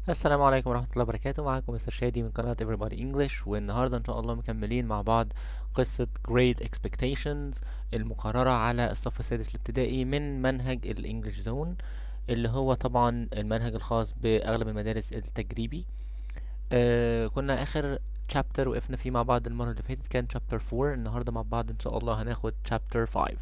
السلام عليكم ورحمة الله وبركاته. معكم مستر شادي من قناة Everybody English، والنهاردة إن شاء الله مكملين مع بعض قصة Great Expectations المقررة على الصف السادس الابتدائي من منهج الإنجليش زون، اللي هو طبعا المنهج الخاص بأغلب المدارس التجريبي. كنا آخر chapter وقفنا فيه مع بعض المرة اللي فاتت كان chapter 4. النهاردة مع بعض إن شاء الله هناخد chapter 5.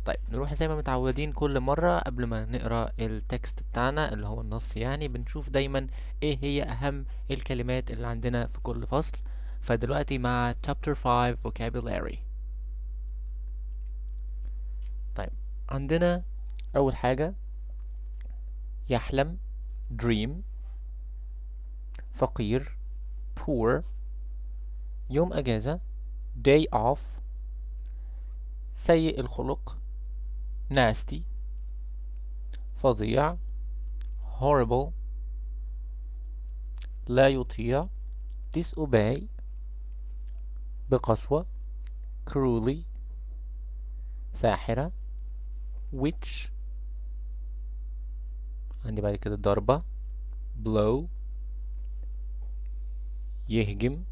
طيب نروح زي ما متعودين كل مرة قبل ما نقرأ التكست بتاعنا اللي هو النص، يعني بنشوف دايما ايه هي اهم الكلمات اللي عندنا في كل فصل. فدلوقتي مع chapter 5 vocabulary. طيب عندنا اول حاجة يحلم dream، فقير poor، يوم اجازة day off، سيء الخلق nasty، فظيع horrible، لا يطيع disobey، بقسوة cruelly، ساحرة witch، عندي بعد كده ضربة blow، يهجم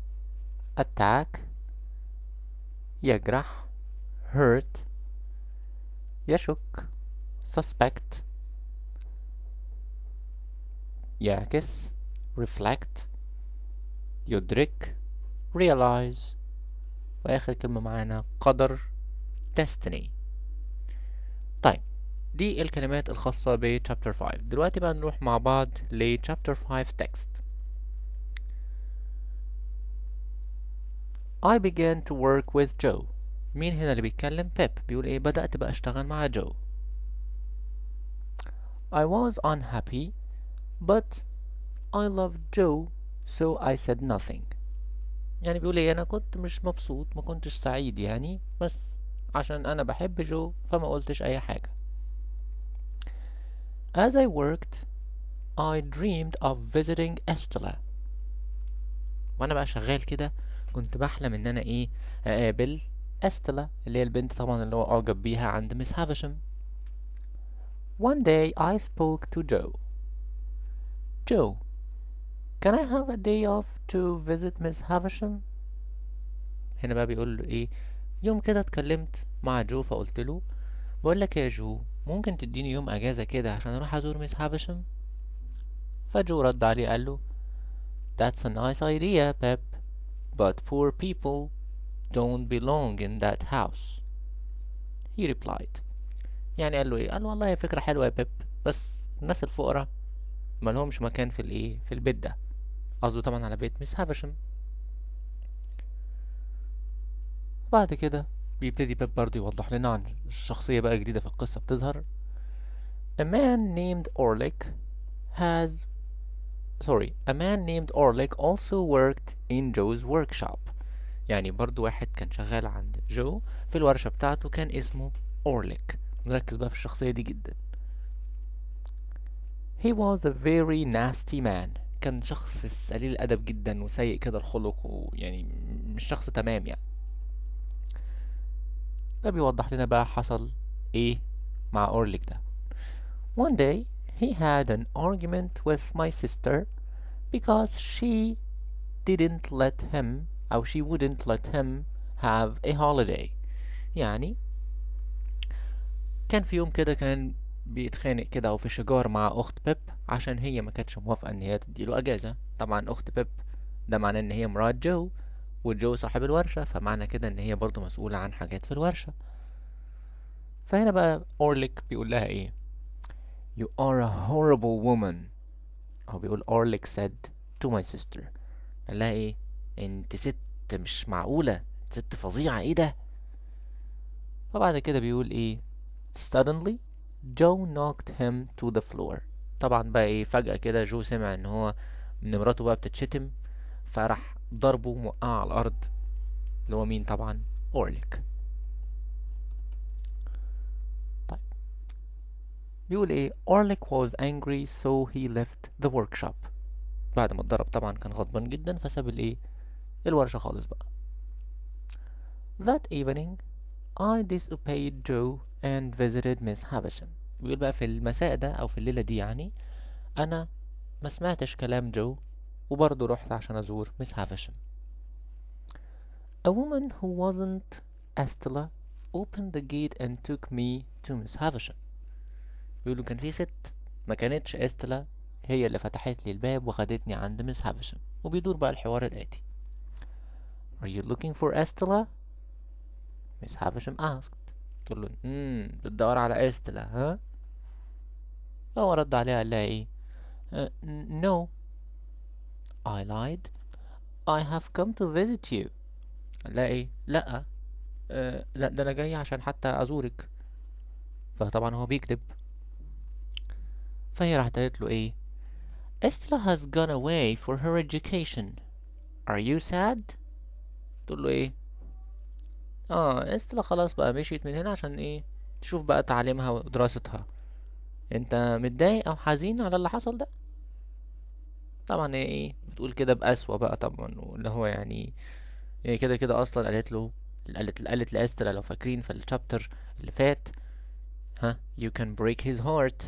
attack، يجرح hurt، يشك suspect، يعكس reflect، يدرك realize، وآخر كلمة معانا قدر destiny. طيب دي الكلمات الخاصة ب chapter 5. دلوقتي بقى نروح مع بعض ل chapter 5 text. I began to work with Joe. مين هنا اللي بيتكلم؟ بيب. بيقول ايه؟ بدأت بقى اشتغل مع جو. I was unhappy but I loved Joe so I said nothing. يعني بيقول ايه؟ انا كنت مش مبسوط، ما كنتش سعيد يعني، بس عشان انا بحب جو فما قلتش اي حاجة. As I worked I dreamed of visiting Estella. وانا بقى شغال كده كنت بحلم ان انا ايه؟ اقابل استلا اللي هي البنت طبعا اللي هو اعجب بيها عند مس هافشم. One day I spoke to Joe. Joe, can I have a day off to visit Miss Havisham? هنا بقى بيقول له ايه؟ يوم كده اتكلمت مع جو فقلت له بقول لك يا جو، ممكن تديني يوم اجازة كده عشان اروح ازور ميس هافشم؟ فجو رد عليه قال له That's a nice idea, Pep, but poor people don't belong in that house. He replied. يعني قال له ايه؟ قال له والله فكرة حلوة يا بيب، بس الناس الفقراء ملهمش مكان في الايه؟ في البيت ده. قصده طبعا على بيت ميس هافشم. بعد كده بيبتدي بيب برضه يوضح لنا عن الشخصية بقى جديدة في القصة بتظهر. A man named Orlick also worked in Joe's workshop. يعني برضه واحد كان شغال عند جو في الورشة بتاعته كان اسمه أورليك. نركز بقى في الشخصية دي جدا. He was a very nasty man. كان شخص قليل الأدب جدا وسيء كده الخلق، ويعني مش شخص تمام يعني. ده بيوضح لنا بقى حصل ايه مع أورليك ده. One day he had an argument with my sister because she wouldn't let him have a holiday. يعني كان في يوم كده كان بيتخانق كده او في شجار مع اخت بيب عشان هي ما كانتش موافقه ان هي تديله اجازه. طبعا اخت بيب ده معناه ان هي مرات جو، وجو صاحب الورشه، فمعنى كده ان هي برضو مسؤوله عن حاجات في الورشه. فهنا بقى اورليك بيقول لها ايه؟ You are a horrible woman. او بيقول اورليك said to my sister. قال لها ايه؟ انت ست مش معقوله، ست فظيعه، ايه ده؟ فبعد كده بيقول ايه؟ Suddenly Joe knocked him to the floor. طبعا بقى ايه؟ فجأة كده جو سمع ان هو ان مراته بقى بتتشتم، فراح ضربه موقعه على الارض، اللي هو مين؟ طبعا اورليك. طيب بيقول ايه؟ Orlick was angry so he left the workshop. بعد ما اتضرب طبعا كان غضبان جدا فساب الايه؟ الورشة خالص بقى. That evening I disobeyed Joe and visited Miss Havisham. بيقول بقى في المساء ده او في الليلة دي يعني انا ما سمعتش كلام جو وبرضه رحت عشان أزور مس هافشم. A woman who wasn't Estella opened the gate and took me to Miss Havisham. بيقولوا كان في ست ما كانتش استلا هي اللي فتحت لي الباب وخدتني عند مس هافشم. وبيدور بقى الحوار الآتي: Are you looking for Estella? Miss Havisham asked. تقول له بتدور على استلا ها؟ هو رد عليها قال لها ايه؟ No. I lied. I have come to visit you. قال لها ايه؟ لا لا ده انا جاي عشان حتى ازورك. فطبعا هو بيكذب. فهي راحت قالت له ايه؟ Estella has gone away for her education. Are you sad? تقول له ايه؟ استلا خلاص بقى مشيت من هنا عشان ايه؟ تشوف بقى تعليمها ودراستها. انت متضايق او حزين على اللي حصل ده؟ طبعا هي ايه بتقول كده بقسوة بقى طبعا، واللي هو يعني هي كده كده اصلا قالت لاستلا لو فاكرين في الشابتر اللي فات you can break his heart.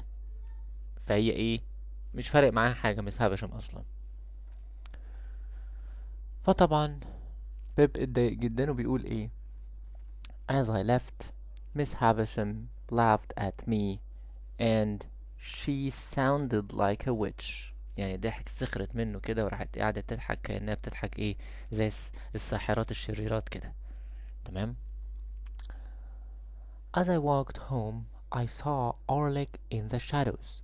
فهي ايه مش فارق معاها حاجة مس هافشم اصلا. فطبعا بيب اتضايق جدا وبيقول ايه: As I left, Miss Havisham laughed at me and she sounded like a witch. يعني ضحك سخرت منه كده وراحت قاعدة تضحك كأنها بتضحك ايه زي الساحرات الشريرات كده. تمام. As I walked home, I saw Orlick in the shadows.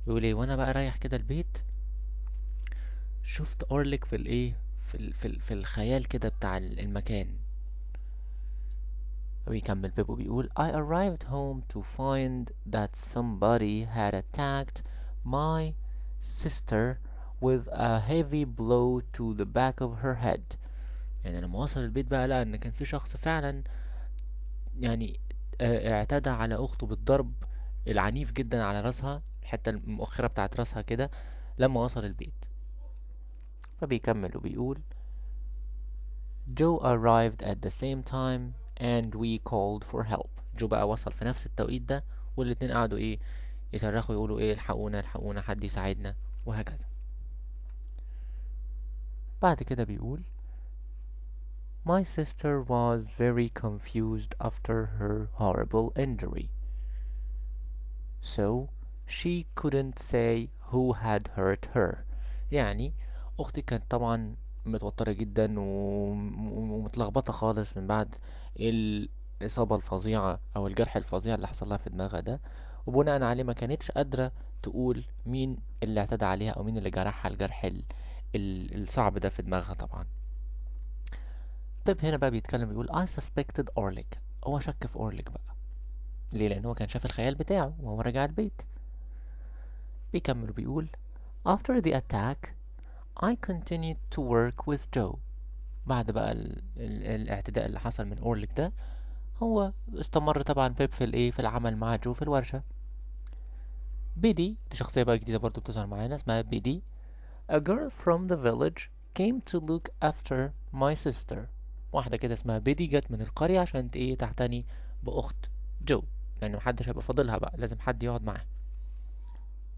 بيقول ايه وانا بقى رايح كده البيت شفت أورليك في الايه في الخيال كده بتاع المكان. ويكمل بيب وبيقول I arrived home to find that somebody had attacked my sister with a heavy blow to the back of her head. يعني لما وصل البيت بقى لقى ان كان في شخص فعلا يعني اعتدى على اخته بالضرب العنيف جدا على راسها، الحتة المؤخرة بتاعت راسها كده لما وصل البيت. فبيكمل وبيقول Joe arrived at the same time and we called for help. جو بقى وصل في نفس التوقيت ده والاتنين قعدوا ايه يصرخوا يقولوا ايه الحقونا الحقونا حد يساعدنا وهكذا. بعد كده بيقول My sister was very confused after her horrible injury, so she couldn't say who had hurt her. يعني اختي كانت طبعا متوترة جدا ومتلخبطة خالص من بعد الإصابة الفظيعة أو الجرح الفظيع اللي حصل لها في دماغها ده، وبناء عليه ما كانتش قادرة تقول مين اللي اعتدى عليها أو مين اللي جرحها الجرح الصعب ده في دماغها طبعا. بيب هنا بقى بيتكلم بيقول I suspected Orlick. هو شك في أورليك بقى. ليه؟ لأن هو كان شاف الخيال بتاعه وهو راجع البيت. بيكمل وبيقول After the attack I continued to work with Joe. بعد بقى الاعتداء اللي حصل من أورليك ده هو استمر طبعا بيب في العمل مع جو في الورشة. بيدي دي شخصية بقى جديدة برضو بتظهر معانا اسمها بيدي. A girl from the village came to look after my sister. واحدة كده اسمها بيدي جت من القرية عشان تعتني بأخت جو، لأنه محدش هيبقى فاضلها بقى لازم حد يقعد معاها.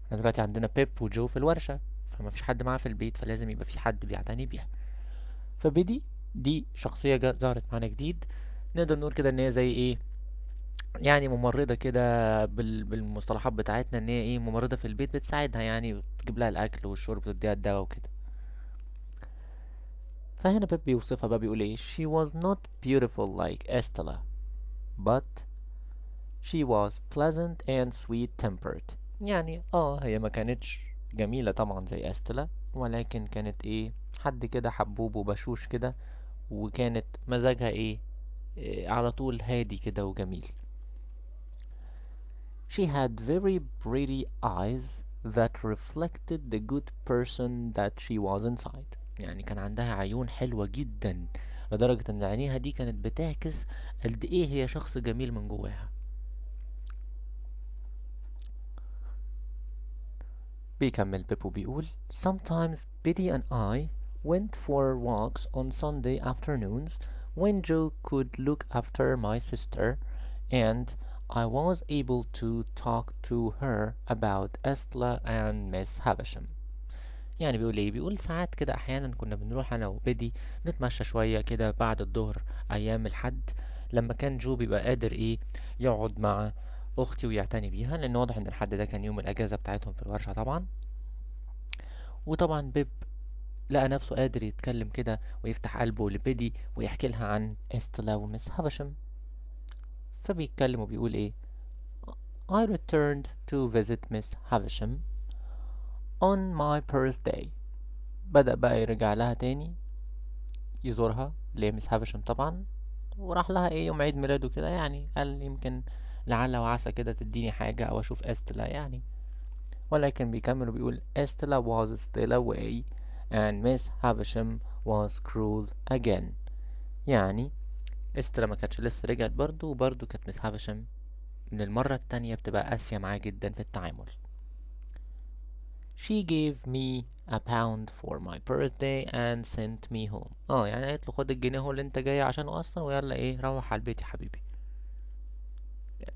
احنا دلوقتي عندنا بيب وجو في الورشة فما فيش حد معاه في البيت فلازم يبقى في حد بيعتني بيها. فبيدي دي شخصية ظهرت معانا جديد، نقدر نقول كده ان هي زي ايه يعني ممرضة كده بالمصطلحات بتاعتنا، ان هي ايه ممرضة في البيت بتساعدها يعني وتجيب لها الاكل والشرب وتديها الدواء وكده. فهنا بيب بيوصفها بقى بيقول ايه she was not beautiful like Estella but she was pleasant and sweet tempered. يعني هي ما كانتش جميلة طبعا زي استلا ولكن كانت ايه حد كده حبوب وبشوش كده وكانت مزاجها ايه على طول هادي كده وجميل. She had very pretty eyes that reflected the good person that she was inside. يعني كان عندها عيون حلوة جدا لدرجة ان عينيها دي كانت بتعكس قد ايه هي شخص جميل من جواها. بيكمل بيب وبيقول Sometimes Biddy and I went for walks on Sunday afternoons when Joe could look after my sister and I was able to talk to her about Estella and Miss Havisham. يعني بيقول ايه؟ بيقول ساعات كده احيانا كنا بنروح انا وبيدي نتمشى شوية كده بعد الظهر ايام الحد، لما كان جو بيبقى قادر ايه يقعد مع اختي ويعتني بيها، لان واضح ان الحد ده كان يوم الاجازة بتاعتهم في الورشة طبعا. وطبعا بيب لقى نفسه قادر يتكلم كده ويفتح قلبه لبيدي ويحكي لها عن استلا ومس هافشم. فبيتكلم وبيقول ايه: I returned to visit Miss Havisham on my birthday. بدأ بقى يرجع لها تاني يزورها، اللي هي مس هافشم طبعا، وراح لها ايه يوم عيد ميلاده كده، يعني قال يمكن لعل وعسى كده تديني حاجة او اشوف استلا يعني. ولكن بيكمل وبيقول Estella was still away and Miss Havisham was cruel again. يعني استلا ما كانتش لسه رجعت برضه، وبرضه كانت مس هافشم من المرة التانية بتبقى قاسية معاه جدا في التعامل. She gave me a pound for my birthday and sent me home. يعني قالت له خد الجنيه هو اللي انت جاي عشانه اصلا، ويلا ايه روح على البيت يا حبيبي.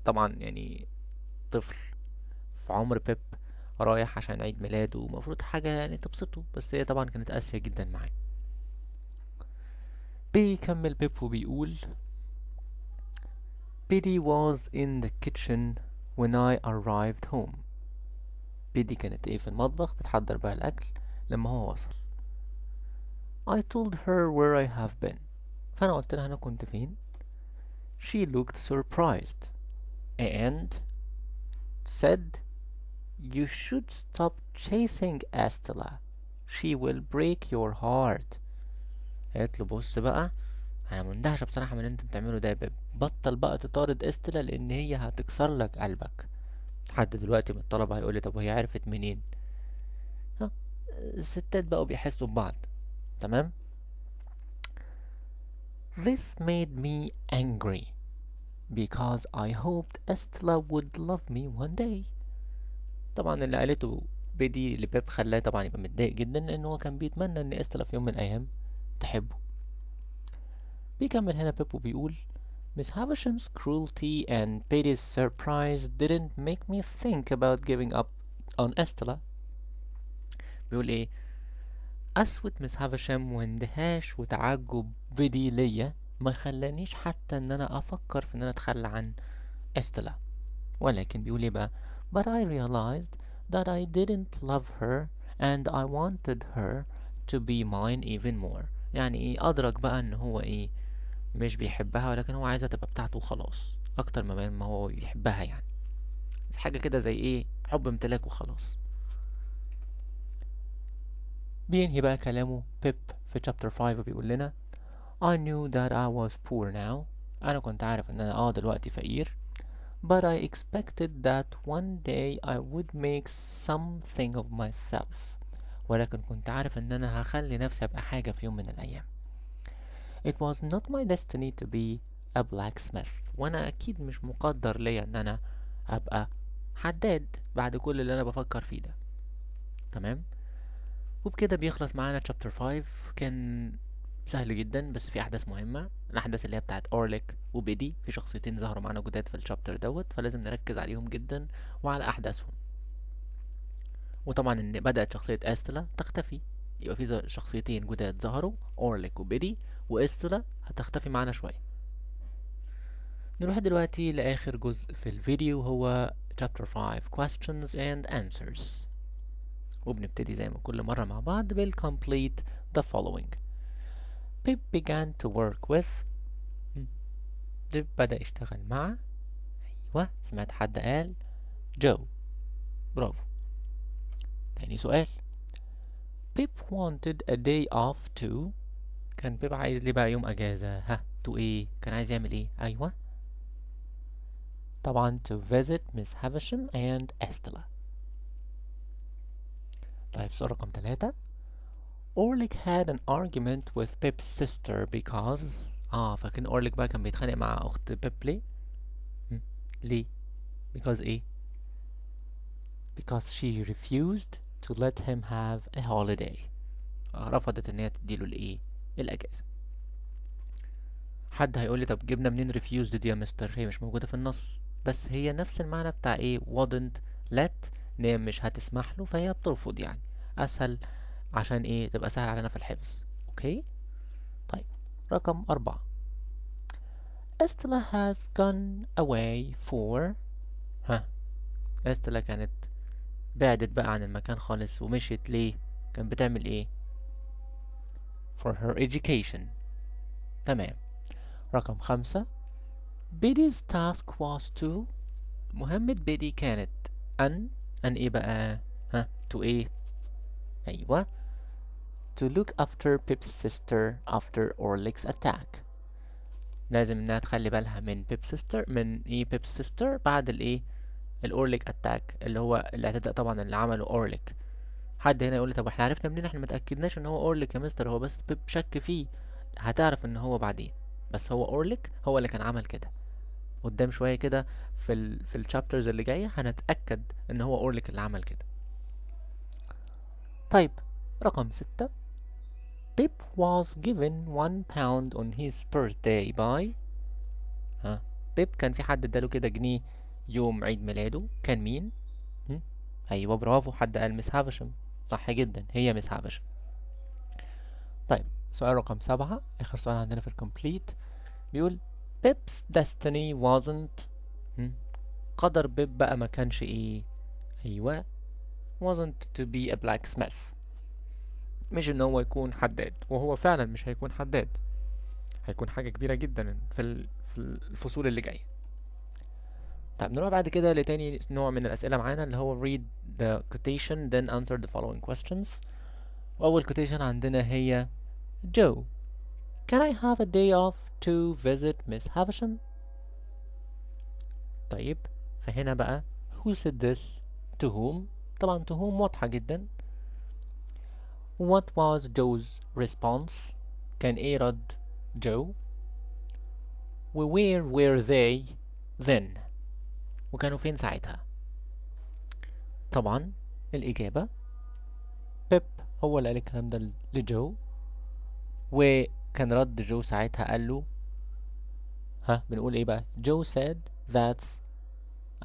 طبعا يعني طفل في عمر بيب رايح عشان عيد ميلاده ومفروض حاجة يعني تبسطه، بس هي طبعا كانت قاسية جدا معاه. بيكمل بيب وبيقول Biddy was in the kitchen when I arrived home. بيدي كانت ايه في المطبخ بتحضر بقى الاكل لما هو وصل. I told her where I have been. فانا قلت لها انا كنت فين. She looked surprised and said you should stop chasing Estella. She will break your heart. قالت له بص بقى، انا مندهشه بصراحه من اللي انت بتعمله ده يا بيب، بطل بقى تطارد استلا لان هي هتكسر لك قلبك. حد دلوقتي من الطلبه هيقول لي طب وهي عرفت منين؟ الستات بقوا بيحسوا ببعض. تمام. This made me angry because I hoped Estella would love me one day. طبعا اللي قالته بيدي لبيب خلاه طبعا يبقى متضايق جدا، لان هو كان بيتمنى ان استلا في يوم من الايام تحبه. بيكمل هنا بيب وبيقول Miss Havisham's cruelty and Betty's surprise didn't make me think about giving up on Estella. بيقول ايه؟ قسوة مس هافشام واندهاش وتعجب بيدي ليا ما خلانيش حتى ان انا افكر في ان انا اتخلى عن استلا. ولكن بيقول ايه بقى؟ But I realized that I didn't love her and I wanted her to be mine even more. يعني ايه؟ ادرك بقى ان هو ايه مش بيحبها، ولكن هو عايزها تبقى بتاعته وخلاص، اكتر ما هو بيحبها يعني. حاجة كده زي ايه حب امتلاك وخلاص. بينهي بقى كلامه بيب في chapter 5 وبيقول لنا I knew that I was poor now. أنا كنت عارف إن أنا دلوقتي فقير. But I expected that one day I would make something of myself. ولكن كنت عارف إن أنا هخلي نفسي أبقى حاجة في يوم من الأيام. It was not my destiny to be a blacksmith. وأنا أكيد مش مقدر ليا إن أنا أبقى حداد بعد كل اللي أنا بفكر فيه ده. تمام. وبكده بيخلص معانا chapter 5. كان سهل جدا بس في احداث مهمه، الاحداث اللي هي بتاعت اورليك وبيدي، في شخصيتين ظهروا معانا جداد في الشابتر دوت، فلازم نركز عليهم جدا وعلى احداثهم. وطبعا ان بدات شخصيه استلا تختفي، يبقى في شخصيتين جداد ظهروا اورليك وبيدي، واستلا هتختفي معانا شويه. نروح دلوقتي لاخر جزء في الفيديو هو chapter 5 questions and answers، وبنبتدي زي ما كل مره مع بعض بالcomplete the following. Pip began to work with. بيب بدأ يشتغل مع. أيوة سمعت حد قال جو، برافو. تاني سؤال. Pip wanted a day off to. كان بيب عايز ليه بقى يوم أجازة؟ to ايه؟ كان عايز يعمل ايه؟ أيوة طبعا to visit Miss Havisham and Estella. طيب سؤال رقم 3. Orlick had an argument with Pip's sister because. فاكرين أورليك بقى كان بيتخانق مع أخت بيب ليه؟ ليه؟ because ايه؟ because she refused to let him have a holiday. رفضت ان هي تديله الايه؟ الاجازة. حد هيقولي طب جبنا منين refused دي يا مستر؟ هي مش موجودة في النص، بس هي نفس المعنى بتاع ايه wouldn't let، ان هي مش هتسمح له فهي بترفض يعني. اسهل عشان ايه تبقى سهل علينا في الحفظ. اوكي طيب رقم 4. Estella has gone away for استلا كانت بعدت بقى عن المكان خالص ومشيت ليه؟ كانت بتعمل ايه؟ for her education. تمام. رقم 5. Biddy's task was to مهمة بيدي كانت أن ايه بقى؟ to ايه؟ أيوة to look after Pip's sister after Orlick's attack. لازم انها تخلي بالها من من ايه Pip's sister بعد الايه الأورليك اتاك اللي هو الاعتداء طبعا اللي عمله أورليك. حد هنا يقول لي طب احنا عرفنا منين؟ احنا متأكدناش ان هو أورليك يا مستر، هو بس بيب شك فيه. هتعرف ان هو بعدين، بس هو أورليك هو اللي كان عمل كده. قدام شوية كده في الشابترز اللي جاية هنتأكد ان هو أورليك اللي عمل كده. طيب رقم 6. Pip was given 1 pound on his birthday by بيب كان في حد اداله كده جنيه يوم عيد ميلاده. كان مين؟ ايوه برافو، حد قال مس هافشم. صح جدا، هي مس هافشم. طيب سؤال رقم 7، اخر سؤال عندنا في الكومبليت، بيقول Pip's destiny wasn't قدر بيب بقى ما كانش ايه؟ ايوه wasn't to be a blacksmith. مش ان هو يكون حداد، وهو فعلا مش هيكون حداد، هيكون حاجة كبيرة جدا في الفصول اللي جاية. طيب نروح بعد كده لتاني نوع من الأسئلة معانا اللي هو read the quotation then answer the following questions. وأول quotation عندنا هي Joe, can I have a day off to visit Miss Havisham? طيب فهنا بقى who said this to whom؟ طبعا to whom واضحة جدا. What was Joe's response؟ كان ايه رد جو؟ where were they then؟ وكانوا فين ساعتها؟ طبعا الإجابة بيب هو اللي قال الكلام ده لجو، وكان رد جو ساعتها قال له بنقول ايه بقى؟ جو said that's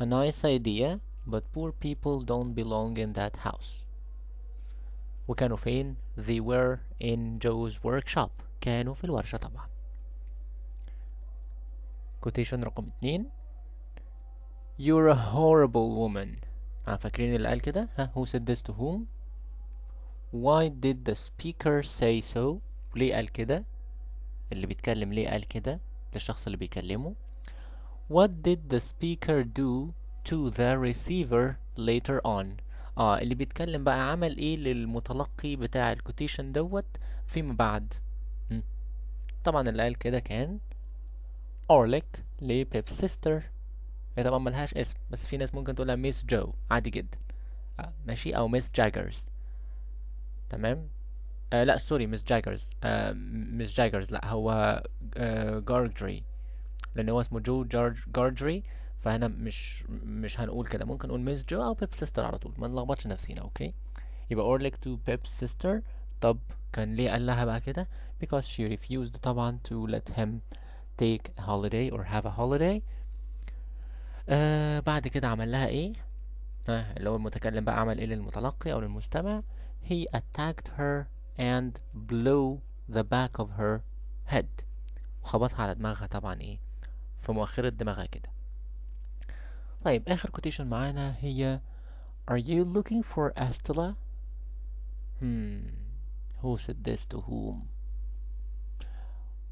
a nice idea but poor people don't belong in that house. وكانوا فين؟ they were in Joe's workshop. كانوا في الورشة طبعا. quotation رقم 2 You're a horrible woman. فاكرين اللي قال كده؟ who said this to whom؟ Why did the speaker say so؟ ليه قال كده؟ اللي بيتكلم ليه قال كده للشخص اللي بيكلمه؟ What did the speaker do to the receiver later on؟ اللي بيتكلم بقى عمل ايه للمتلقي بتاع الكوتيشن دوت فيما بعد؟ طبعا اللي قال كده كان أورليك لبيب سيستر. هي طبعا ملهاش اسم، بس في ناس ممكن تقولها ميس جو عادي جدا. ماشي، او ميس جاجرز. تمام. لا سوري، ميس جاجرز. ميس جاجرز لا، هو جارجري، لان هو اسمه جو جارجري، فهنا مش هنقول كده، ممكن نقول ميس جو او بيب سيستر على طول، ما نلخبطش نفسينا. اوكي، يبقى اورليك تو بيب سيستر. طب كان ليه قال لها بقى كده؟ because she refused طبعا to let him take a holiday or have a holiday. بعد كده عمل لها ايه؟ اللي هو المتكلم بقى عمل ايه للمتلقي او للمستمع؟ he attacked her and blew the back of her head. وخبطها على دماغها طبعا ايه؟ في مؤخرة دماغها كده. طيب اخر quotation معانا هي are you looking for Estella؟ who said this to whom؟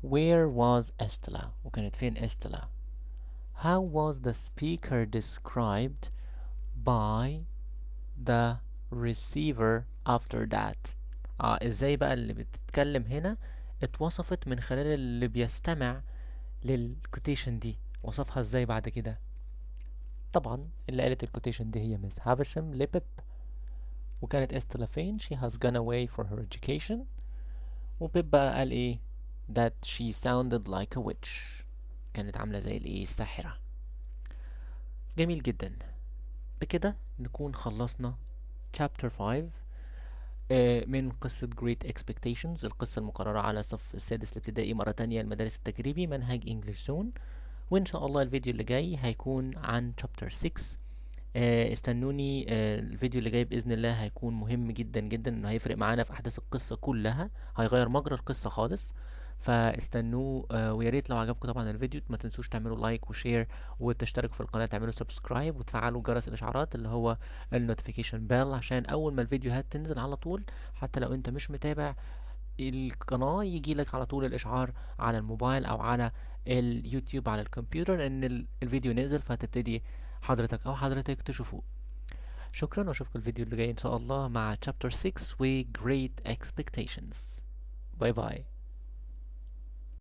where was Estella؟ وكانت فين Estella؟ how was the speaker described by the receiver after that؟ ازاي بقى اللي بتتكلم هنا اتوصفت من خلال اللي بيستمع للكوتيشن دي؟ وصفها ازاي بعد كده؟ طبعا اللي قالت الكوتيشن دي هي مس هافشم لبيب. وكانت استلا فين؟ she has gone away for her education. وبيب بقى قال ايه؟ that she sounded like a witch. كانت عاملة زي الايه؟ الساحرة. جميل جدا. بكده نكون خلصنا chapter 5 من قصة Great Expectations، القصة المقررة على الصف السادس الابتدائي مرة تانية المدارس التجريبي منهج English Zone. وإن شاء الله الفيديو اللي جاي هيكون عن chapter 6 استنوني، الفيديو اللي جاي بإذن الله هيكون مهم جدا جدا، انه هيفرق معانا في احداث القصة كلها، هيغير مجرى القصة خالص. فاستنوه، ويا ريت لو عجبكم طبعا الفيديو ما تنسوش تعملوا لايك وشير وتشتركوا في القناة، تعملوا سبسكرايب وتفعلوا جرس الاشعارات اللي هو النوتيفيكيشن بيل، عشان اول ما الفيديوهات تنزل على طول، حتى لو انت مش متابع القناة، يجيلك على طول الاشعار على الموبايل او على اليوتيوب على الكمبيوتر ان الفيديو نزل، فتبتدي حضرتك او حضرتك تشوفوه. شكرا، واشوفكم الفيديو اللي جاي ان شاء الله مع chapter 6 و Great Expectations. باي باي.